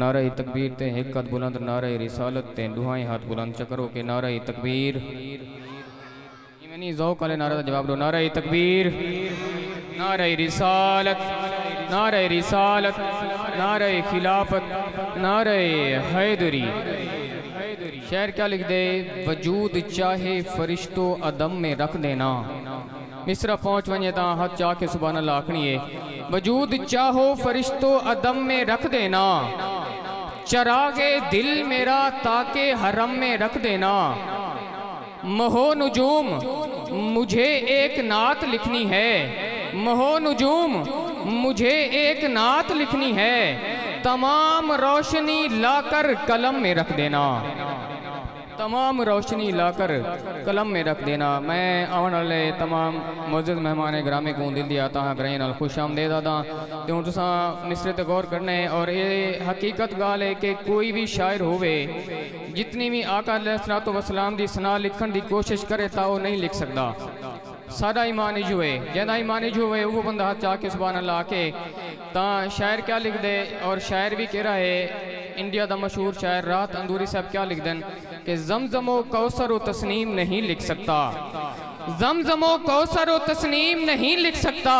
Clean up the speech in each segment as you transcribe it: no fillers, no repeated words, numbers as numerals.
نعرہ تکبیر تے حقت بلند نعرہ رسالت تے دعائیں ہاتھ بلند چکرو کے نعرہ تکبیر ایمانی ذوق والے نعرہ دا جواب دو نعرہ تکبیر نعرہ رسالت نعرہ رسالت نعرہ خلافت نعرہ حیدری شعر کیا لکھ دے وجود چاہے فرشتو عدم میں رکھ دینا مصرہ پہنچ ونجے تا ہاتھ چاہ کے سبحان اللہ آکھنی ہے وجود چاہو فرشتو عدم میں رکھ دینا چراغ دل میرا تاکہ حرم میں رکھ دینا مہو نجوم مجھے ایک نعت لکھنی ہے مہو نجوم مجھے ایک نعت لکھنی ہے تمام روشنی لا کر قلم میں رکھ دینا تمام روشنی لا کر قلم میں رکھ دینا میں آن والے تمام معزز مہمان گرامی کو دل دیا تا گرہیں نال خوش آمدید آدھا تو تساں مصرے تے غور کرنے اور یہ حقیقت گال ہے کہ کوئی بھی شاعر ہوئے جتنی بھی آقا علیہ السلام دی ثنا لکھن دی کوشش کرے تا وہ نہیں لکھ سکتا سادہ ایمان جو ہے جہاں ایمان جو ہے وہ بندہ ہاتھ چاہ کے سبحان اللہ آکے تا شاعر کیا لکھ دے اور شاعر بھی کہہ رہا ہے انڈیا دا مشہور شاعر راحت اندوری صاحب کیا لکھ دیں کہ زمزم و کوثر و تسنیم نہیں لکھ سکتا زمزم و کوثر و تسنیم نہیں لکھ سکتا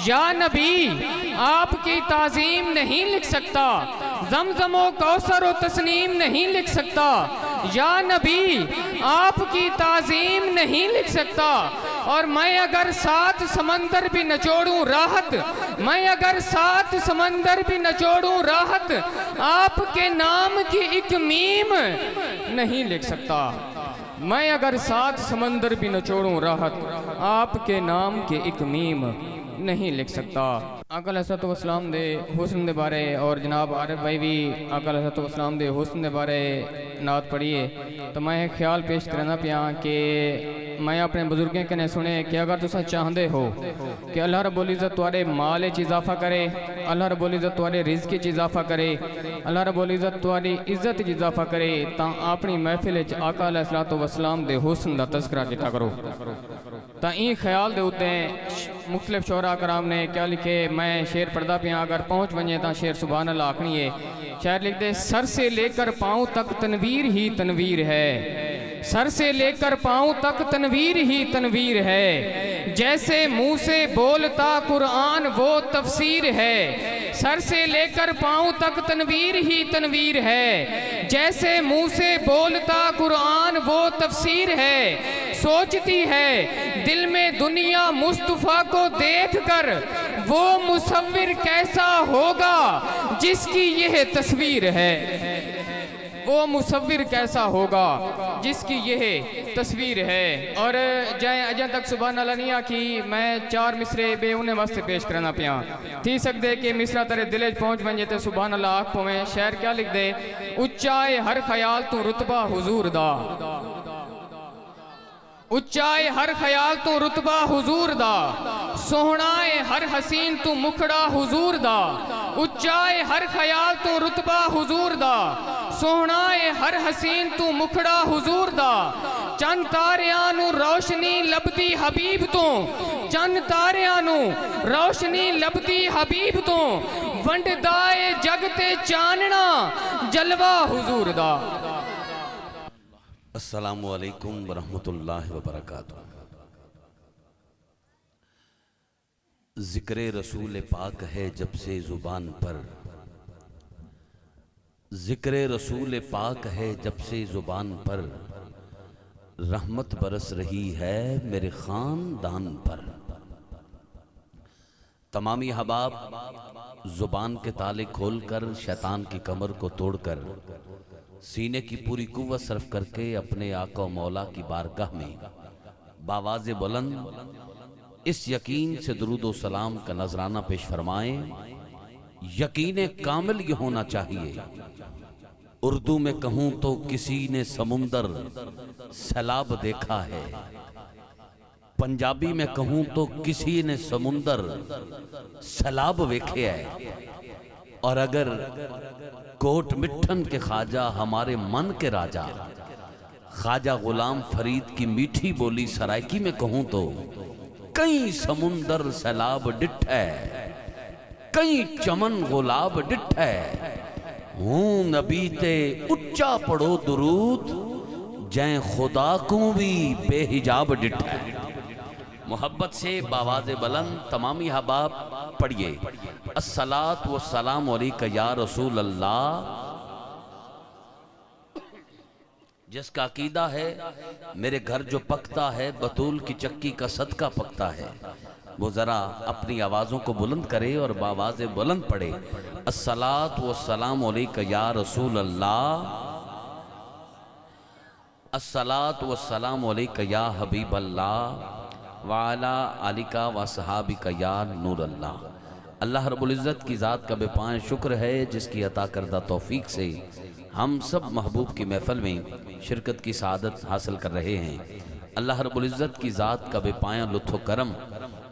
یا نبی آپ کی تعظیم نہیں لکھ سکتا زمزم و کوثر و تسنیم نہیں لکھ سکتا یا نبی آپ کی تعظیم نہیں لکھ سکتا اور میں اگر 7 سمندر بھی نچوڑوں راحت میں اگر 7 سمندر بھی نچوڑوں راحت آپ کے نام کی ایک میم نہیں لکھ سکتا میں اگر 7 سمندر بھی نچوڑوں راحت آپ کے نام کے ایک میم نہیں لکھ سکتا آقا علیہ السلام دے حسن دے بارے اور جناب عارف بھائی بھی آقا علیہ السلام دے حسن دے بارے نعت پڑھیے تو میں خیال پیش کرنا پیا کہ میں اپنے بزرگیں کہنے سنے کہ اگر تسا چاہندے ہو کہ اللہ رب العزت تمہارے مال چ اضافہ کرے اللہ رب العزت تمہارے رزق چ اضافہ کرے اللہ رب العزت تمہاری عزت چ اضافہ کرے تا اپنی محفل چ آقا علیہ السلام دے حسن دا تذکرہ کیتا کرو تا این خیال دے ہوتے ہیں مختلف شعراء کرام نے کیا لکھے میں شعر پڑھدا پیا اگر پہنچ ونجے تا شعر سبحان اللہ آکھنی ہے شعر لکھ دے سر سے لے کر پاؤں تک تنویر ہی تنویر ہے سر سے لے کر پاؤں تک تنویر ہی تنویر ہے جیسے منہ سے بولتا قرآن وہ تفسیر ہے سر سے لے کر پاؤں تک تنویر ہی تنویر ہے جیسے منہ سے بولتا قرآن وہ تفسیر ہے سوچتی ہے دل میں دنیا مصطفیٰ کو دیکھ کر وہ مصور کیسا ہوگا جس کی یہ تصویر ہے وہ مصور کیسا ہوگا جس کی یہ تصویر ہے اور جائیں اجاں تک سبحان اللہ نہیں آکھی میں 4 مصرے بے انہیں واسطے پیش کرنا پیا تھی سکتے کہ مصرہ ترے دلج پہنچ بنجے تے سبحان اللہ آکھ پویں شعر کیا لکھ دے اچائے ہر خیال تو رتبہ حضور دا اچائے ہر خیال تو رتبہ حضور دا سوہنائے ہر حسین تو مکھڑا حضور دا اچائے ہر خیال تو رتبہ حضور دا سوہنائے ہر حسین تو مکھڑا حضور دا چند تاریانو روشنی لبدی حبیب تو چند تاریانو روشنی لبدی حبیب تو ونڈ دائے جگتے چاننا جلوہ حضور دا السلام علیکم ورحمۃ اللہ وبرکاتہ ذکر رسول پاک ہے جب سے زبان پر ذکر رسول پاک ہے جب سے زبان پر رحمت برس رہی ہے میرے خاندان پر تمامی احباب زبان کے تالے کھول کر شیطان کی کمر کو توڑ کر سینے کی پوری قوت صرف کر کے اپنے آقا و مولا کی بارگاہ میں باواز بلند اس یقین سے درود و سلام کا نذرانہ پیش فرمائیں یقین کامل یہ ہونا چاہیے اردو میں کہوں تو کسی نے سمندر سیلاب دیکھا ہے پنجابی میں کہوں تو کسی نے سمندر سیلاب ویکھے ہے اور اگر کوٹ مٹھن کے خواجہ ہمارے من کے راجہ خواجہ غلام فرید کی میٹھی بولی سرائکی میں کہوں تو کئی سمندر سیلاب ڈٹھ ہے کئی چمن گلاب ڈٹھ ہے ہوں نبی تے اچا پڑھو درود جائیں خدا کو بھی بے حجاب ڈٹھا ہے۔ محبت سے باواز بلند تمامی حباب پڑھیے، الصلاۃ والسلام علیکہ یا رسول اللہ۔ جس کا عقیدہ ہے میرے گھر جو پکتا ہے بطول کی چکی کا صدقہ پکتا ہے، وہ ذرا اپنی آوازوں کو بلند کرے اور باواز بلند پڑھے، الصلاۃ والسلام علیکہ یا رسول اللہ، الصلاۃ والسلام علیکہ یا حبیب اللہ، وعلی آلکہ و صحابکہ یا نور اللہ۔ اللہ رب العزت کی ذات کا بے پائیں شکر ہے جس کی عطا کردہ توفیق سے ہم سب محبوب کی محفل میں شرکت کی سعادت حاصل کر رہے ہیں۔ اللہ رب العزت کی ذات کا بے پایاں لطف و کرم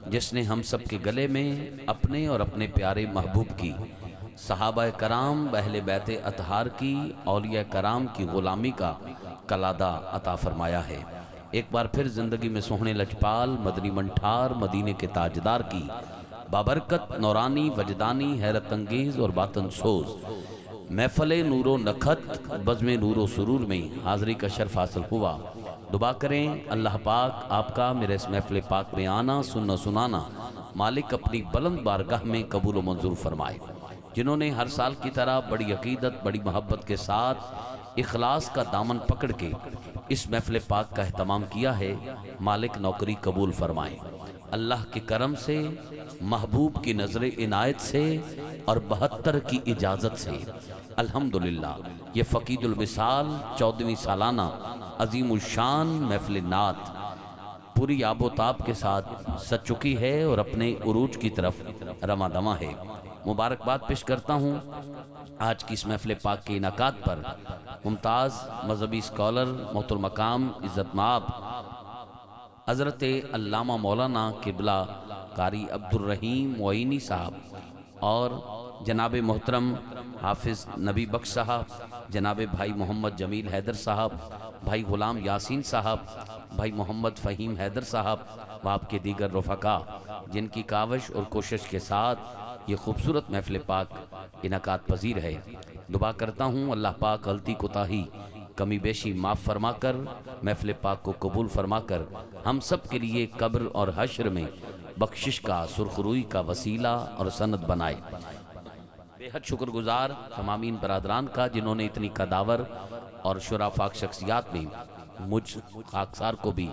جس نے ہم سب کے گلے میں اپنے اور اپنے پیارے محبوب کی، صحابہ کرام، اہل بیت اطہار کی، اولیاء کرام کی غلامی کا کلادہ عطا فرمایا ہے۔ ایک بار پھر زندگی میں سوہنے لجپال مدنی منٹھار مدینے کے تاجدار کی بابرکت نورانی وجدانی حیرت انگیز اور باطن سوز محفل نور و نکھت بزم نور و سرور میں حاضری کا شرف حاصل ہوا۔ دعا کریں اللہ پاک آپ کا میرے اس محفل پاک میں آنا سننا سنانا مالک اپنی بلند بارگاہ میں قبول و منظور فرمائے۔ جنہوں نے ہر سال کی طرح بڑی عقیدت بڑی محبت کے ساتھ اخلاص کا دامن پکڑ کے اس محفل پاک کا اہتمام کیا ہے، مالک نوکری قبول فرمائے۔ اللہ کے کرم سے، محبوب کی نظر عنایت سے اور 72 کی اجازت سے الحمدللہ یہ فقید المثال 14ویں سالانہ عظیم الشان محفل نعت پوری آب و تاب کے ساتھ سج چکی ہے اور اپنے عروج کی طرف رواں دواں ہے۔ مبارکباد پیش کرتا ہوں آج کی اس محفل پاک کے انعقاد پر ممتاز مذہبی اسکالر محترم مقام عزت مآب حضرت علامہ مولانا قبلہ قاری عبدالرحیم معینی صاحب اور جناب محترم حافظ نبی بخش صاحب، جناب بھائی محمد جمیل حیدر صاحب، بھائی غلام یاسین صاحب، بھائی محمد فہیم حیدر صاحب و آپ کے دیگر رفقا جن کی کاوش اور کوشش کے ساتھ یہ خوبصورت محفل پاک انعقاد پذیر ہے۔ دعا کرتا ہوں اللہ پاک غلطی کوتاہی کمی بیشی معاف فرما کر محفل پاک کو قبول فرما کر ہم سب کے لیے قبر اور حشر میں بخشش کا سرخ روئی کا وسیلہ اور سند بنائے۔ بے حد شکر گزار تمامین برادران کا جنہوں نے اتنی قداور اور شرافاک شخصیات میں مجھ خاکسار کو بھی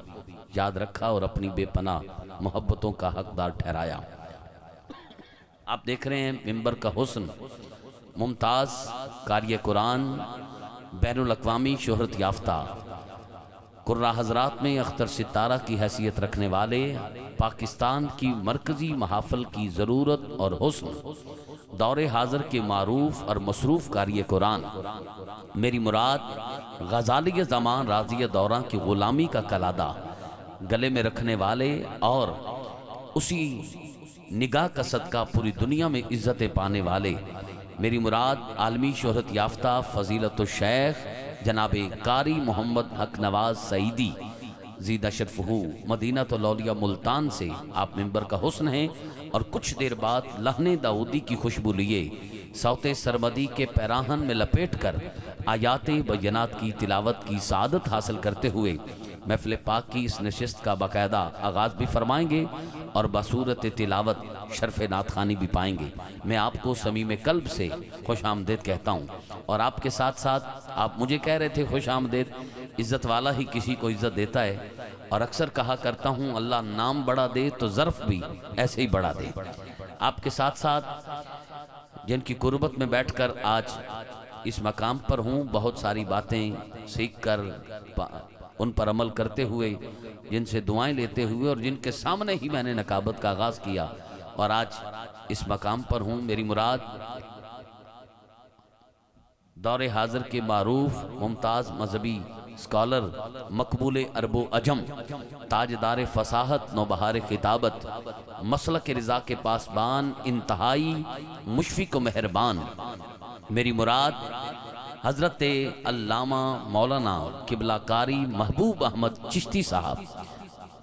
یاد رکھا اور اپنی بے پناہ محبتوں کا حقدار ٹھہرایا۔ آپ دیکھ رہے ہیں ممبر کا حسن، ممتاز قاری قرآن، بین الاقوامی شہرت یافتہ، قرہ حضرات میں اختر ستارہ کی حیثیت رکھنے والے، پاکستان کی مرکزی محافل کی ضرورت اور حسن، دور حاضر کے معروف اور مصروف قاری قرآن، میری مراد غزالی زمان راضی دوران کی غلامی کا کلادہ گلے میں رکھنے والے اور اسی نگاہ کا صدقہ پوری دنیا میں عزت پانے والے، میری مراد عالمی شہرت یافتہ فضیلت الشیخ جناب قاری محمد حق نواز سعیدی زیدہ شرفہو مدینہ الاولیاء ملتان سے آپ ممبر کا حسن ہیں اور کچھ دیر بعد لہن داؤدی کی خوشبو لیے صوت سرمدی کے پیراہن میں لپیٹ کر آیات بینات کی تلاوت کی سعادت حاصل کرتے ہوئے محفل پاک کی اس نشست کا باقاعدہ آغاز بھی فرمائیں گے اور بصورت تلاوت شرف نعت خوانی بھی پائیں گے۔ میں آپ کو صمیم قلب سے خوش آمدید کہتا ہوں اور آپ کے ساتھ ساتھ آپ مجھے کہہ رہے تھے خوش آمدید، عزت والا ہی کسی کو عزت دیتا ہے اور اکثر کہا کرتا ہوں اللہ نام بڑا دے تو ظرف بھی ایسے ہی بڑا دے۔ آپ کے ساتھ ساتھ جن کی قربت میں بیٹھ کر آج اس مقام پر ہوں، بہت ساری باتیں سیکھ کر ان پر عمل کرتے ہوئے، جن سے دعائیں لیتے ہوئے اور جن کے سامنے ہی میں نے نقابت کا آغاز کیا اور آج اس مقام پر ہوں، میری مراد دور حاضر کے معروف ممتاز مذہبی اسکالر، مقبول عرب و عجم، تاجدار فصاحت، نوبہار خطابت، مسلک رضا کے پاسبان، انتہائی مشفق و مہربان، میری مراد حضرت علامہ مولانا قبلہ قاری محبوب احمد چشتی صاحب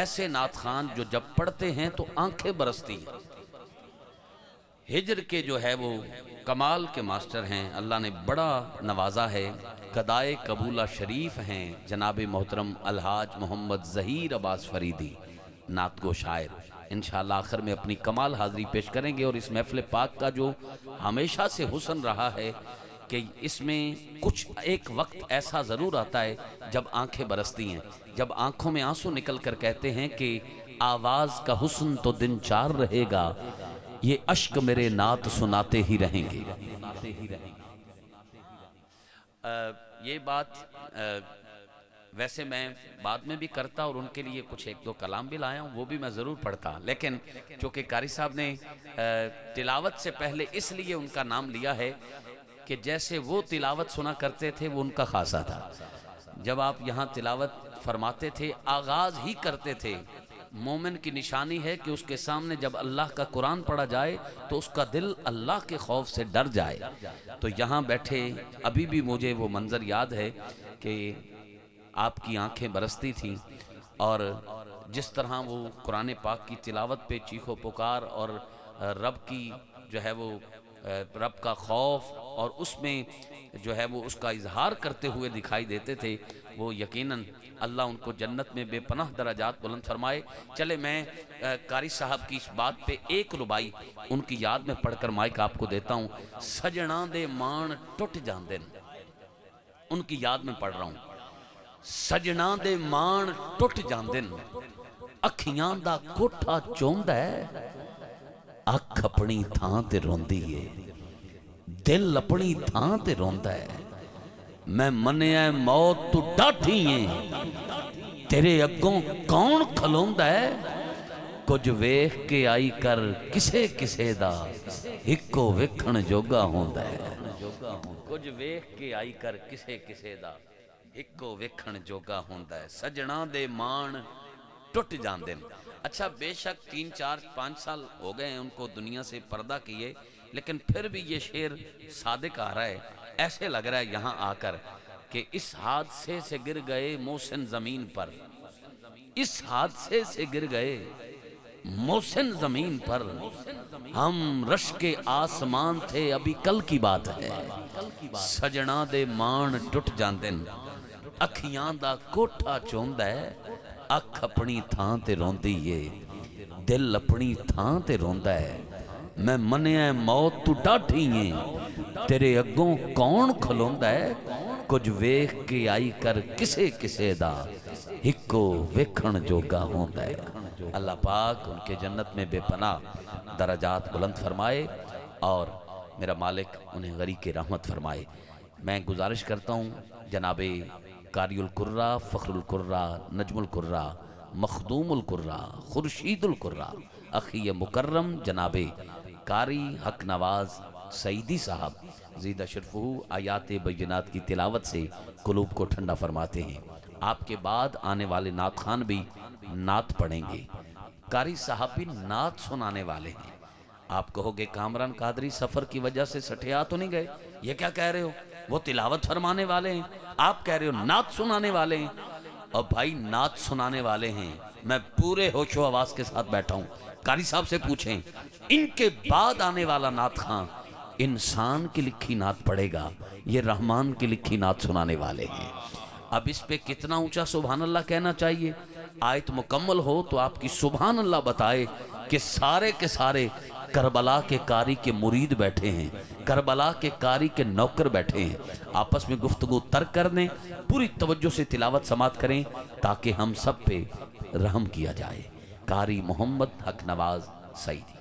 ایسے نعت خان جو جب پڑھتے ہیں تو آنکھیں برستی ہیں۔ ہجر کے جو ہے وہ کمال کے ماسٹر ہیں، اللہ نے بڑا نوازا ہے، گدائے قبولہ شریف ہیں جناب محترم الحاج محمد ظہیر عباس فریدی نعت گو شاعر۔ انشاءاللہ آخر میں اپنی کمال حاضری پیش کریں گے، اور اس محفل پاک کا جو ہمیشہ سے حسن رہا ہے کہ اس میں کچھ ایک وقت ایسا ضرور آتا ہے جب آنکھیں برستی ہیں، جب آنکھوں میں آنسو نکل کر کہتے ہیں کہ آواز کا حسن تو دن چار رہے گا، یہ اشک میرے نعت سناتے ہی رہیں گے۔ یہ بات ویسے میں بعد میں بھی کرتا اور ان کے لیے کچھ ایک دو کلام بھی لایا ہوں، وہ بھی میں ضرور پڑھتا، لیکن چونکہ قاری صاحب نے تلاوت سے پہلے اس لیے ان کا نام لیا ہے کہ جیسے وہ تلاوت سنا کرتے تھے وہ ان کا خاصہ تھا۔ جب آپ یہاں تلاوت فرماتے تھے، آغاز ہی کرتے تھے، مومن کی نشانی ہے کہ اس کے سامنے جب اللہ کا قرآن پڑھا جائے تو اس کا دل اللہ کے خوف سے ڈر جائے۔ تو یہاں بیٹھے ابھی بھی مجھے وہ منظر یاد ہے کہ آپ کی آنکھیں برستی تھیں، اور جس طرح وہ قرآن پاک کی تلاوت پہ چیخ و پکار اور رب کی جو ہے وہ رب کا خوف اور اس میں جو ہے وہ اس کا اظہار کرتے ہوئے دکھائی دیتے تھے۔ وہ یقیناً اللہ ان کو جنت میں بے پناہ درجات بلند فرمائے۔ چلے میں قاری صاحب کی اس بات پہ ایک ربائی ان کی یاد میں پڑھ کر مائک آپ کو دیتا ہوں۔ سجنا دے مان ٹوٹ جاندے، ان کی یاد میں پڑھ رہا ہوں۔ سجنا دے مان ٹوٹ جاندے، اکھیاں دا کوٹھا چوندا ہے، اکھ اپنی تھاں تے روندی ہے، دل اپنی تھاں تے روندا ہے، میں منیا موت تو ڈاٹھی ہیں، تیرے اگوں کون کھلوندا ہے، کچھ ویکھ کے آئی کر کسے کسے دا، ہکو ویکھن جوگا ہوندا ہے، کچھ ویکھ کے آئی کر کسے کسے دا، ہکو ویکھن جوگا ہوندا ہے، سجنا دے مان ٹوٹ جاندے۔ اچھا بے شک 3 4 5 سال ہو گئے ہیں ان کو دنیا سے پردہ کیے، لیکن پھر بھی یہ شعر صادق آ رہا ہے۔ ایسے لگ رہا ہے یہاں آ کر کہ اس حادثے سے گر گئے محسن زمین پر، اس حادثے سے گر گئے محسن زمین پر، ہم رش کے آسمان تھے ابھی کل کی بات ہے، سجنا دے مان ٹوٹ جاندن، اکھیاں دا کوٹھا چوندا ہے، اکھ اپنی تھاں تے روندی ہے، دل اپنی تھاں تے روندا ہے، میں منیا موت تو ڈاٹھی ہیں، تیرے اگوں کون کھلوندا ہے، کچھ ویکھ کے آئی کر کسے کسے دا، ہکو ویکھن جوگا ہوندا ہے۔ اللہ پاک ان کے جنت میں بے پناہ درجات بلند فرمائے، اور میرا مالک انہیں غریق رحمت فرمائے۔ میں گزارش کرتا ہوں جناب قاری القرہ، فخر القرہ، نجم القرہ، مخدوم القرہ، خورشید القرہ، اخی مکرم جناب قاری حق نواز سعیدی صاحب زیدہ شرفہ آیات بینات کی تلاوت سے قلوب کو ٹھنڈا فرماتے ہیں۔ آپ کے بعد آنے والے نعت خان بھی نعت پڑھیں گے، قاری صاحب بھی نعت سنانے والے ہیں۔ آپ کہو گے کامران قادری سفر کی وجہ سے سٹھیا تو نہیں گئے، یہ کیا کہہ رہے ہو، وہ تلاوت فرمانے والے ہیں، آپ کہہ رہے ہو نعت سنانے والے ہیں۔ اور بھائی نعت سنانے والے ہیں، میں پورے ہوش و آواز کے ساتھ بیٹھا ہوں، قاری صاحب سے پوچھیں ان کے بعد آنے والا نعت خان انسان کی لکھی نعت پڑھے گا، یہ رحمان کی لکھی نعت سنانے والے ہیں۔ اب اس پہ کتنا اونچا سبحان اللہ کہنا چاہیے، آیت مکمل ہو تو آپ کی سبحان اللہ بتائے کہ سارے کے سارے کربلا کے قاری کے مرید بیٹھے ہیں، کربلا کے قاری کے نوکر بیٹھے ہیں، آپس میں گفتگو ترک کر دیں، پوری توجہ سے تلاوت سماعت کریں تاکہ ہم سب پہ رحم کیا جائے۔ قاری محمد حق نواز سعیدی۔